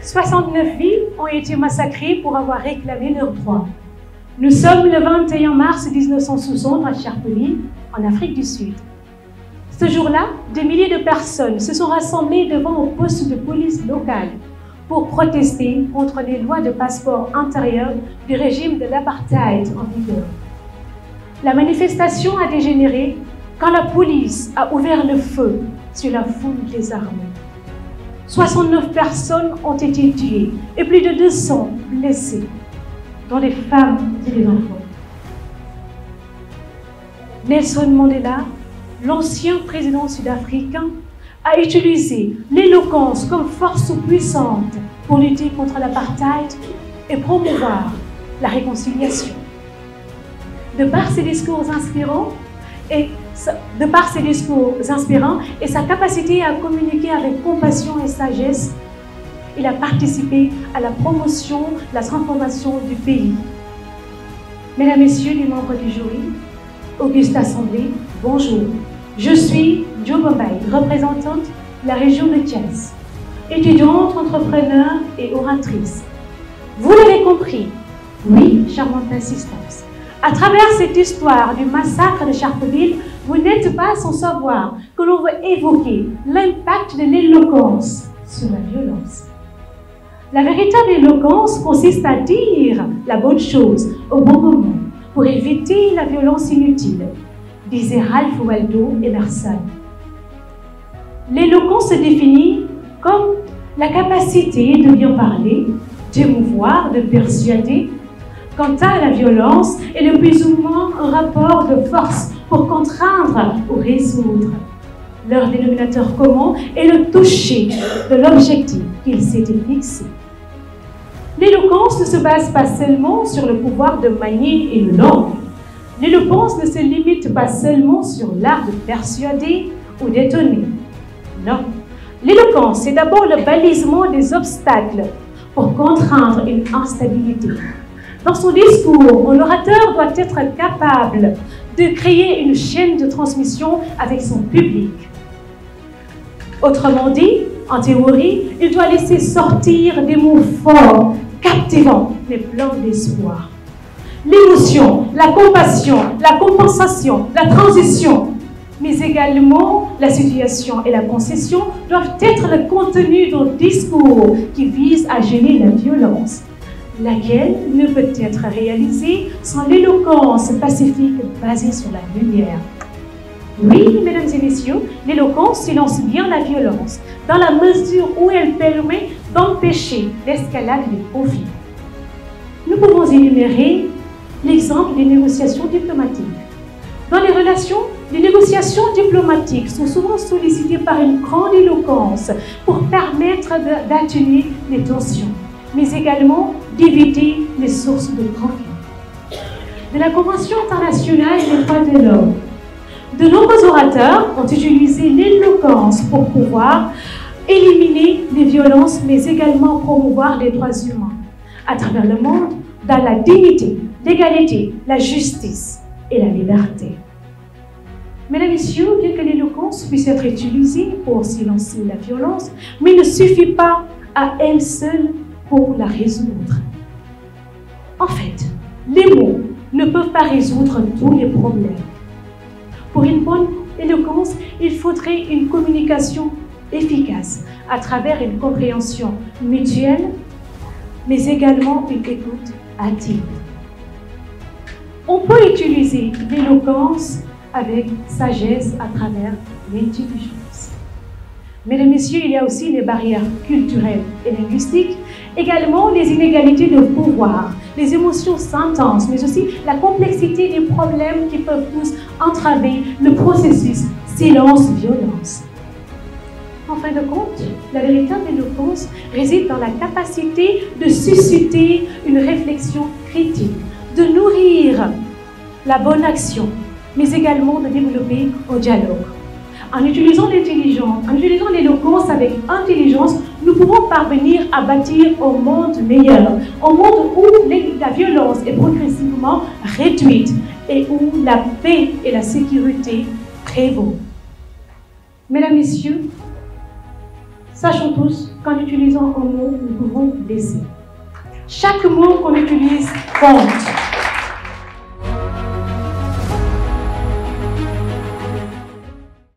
69 vies ont été massacrées pour avoir réclamé leurs droits. Nous sommes le 21 mars 1960 à Sharpeville, en Afrique du Sud. Ce jour-là, des milliers de personnes se sont rassemblées devant un poste de police local pour protester contre les lois de passeport intérieur du régime de l'apartheid en vigueur. La manifestation a dégénéré quand la police a ouvert le feu sur la foule désarmée. 69 personnes ont été tuées et plus de 200 blessées, dont des femmes et des enfants. Nelson Mandela, l'ancien président sud-africain, a utilisé l'éloquence comme force puissante pour lutter contre l'apartheid et promouvoir la réconciliation. De par ses discours inspirants et sa capacité à communiquer avec compassion et sagesse, il a participé à la promotion, la transformation du pays. Mesdames, Messieurs les membres du jury, Auguste Assemblée, bonjour. Je suis Jo Bombay, représentante de la région de Thiès, étudiante, entrepreneur et oratrice. Vous l'avez compris, oui, charmante assistance. À travers cette histoire du massacre de Sharpeville, vous n'êtes pas sans savoir que l'on veut évoquer l'impact de l'éloquence sur la violence. La véritable éloquence consiste à dire la bonne chose au bon moment pour éviter la violence inutile, disait Ralph Waldo Emerson. L'éloquence se définit comme la capacité de bien parler, d'émouvoir, de persuader. Quant à la violence, elle est le plus ou moins un rapport de force pour contraindre ou résoudre. Leur dénominateur commun est le toucher de l'objectif qu'ils s'étaient fixé. L'éloquence ne se base pas seulement sur le pouvoir de manier une langue. L'éloquence ne se limite pas seulement sur l'art de persuader ou d'étonner. Non. L'éloquence, c'est d'abord le balisement des obstacles pour contraindre une instabilité. Dans son discours, un orateur doit être capable de créer une chaîne de transmission avec son public. Autrement dit, en théorie, il doit laisser sortir des mots forts, captivants, mais pleins d'espoir. L'émotion, la compassion, la compensation, la transition, mais également la situation et la concession doivent être le contenu d'un discours qui vise à gêner la violence, laquelle ne peut être réalisée sans l'éloquence pacifique basée sur la lumière. Oui, mesdames et messieurs, l'éloquence silence bien la violence, dans la mesure où elle permet d'empêcher l'escalade des conflits. Nous pouvons énumérer l'exemple des négociations diplomatiques. Dans les relations, les négociations diplomatiques sont souvent sollicitées par une grande éloquence pour permettre d'atténuer les tensions, mais également d'éviter les sources de conflit. De la Convention internationale des droits de l'homme, de nombreux orateurs ont utilisé l'éloquence pour pouvoir éliminer les violences, mais également promouvoir les droits humains à travers le monde dans la dignité, l'égalité, la justice et la liberté. Mesdames et messieurs, bien que l'éloquence puisse être utilisée pour silencer la violence, mais il ne suffit pas à elle seule pour la résoudre. En fait, les mots ne peuvent pas résoudre tous les problèmes. Pour une bonne éloquence, il faudrait une communication efficace à travers une compréhension mutuelle, mais également une écoute active. On peut utiliser l'éloquence avec sagesse à travers l'intelligence. Mesdames et messieurs, il y a aussi les barrières culturelles et linguistiques, également les inégalités de pouvoir, les émotions intenses, mais aussi la complexité des problèmes qui peuvent tous entraver le processus silence-violence. En fin de compte, la véritable éloquence réside dans la capacité de susciter une réflexion critique, de nourrir la bonne action, mais également de développer un dialogue. En utilisant l'intelligence, en utilisant l'éloquence avec intelligence, nous pouvons parvenir à bâtir un monde meilleur, un monde où la violence est progressivement réduite et où la paix et la sécurité prévaut. Mesdames, Messieurs, sachons tous qu'en utilisant un mot, nous pouvons blesser. Chaque mot qu'on utilise compte.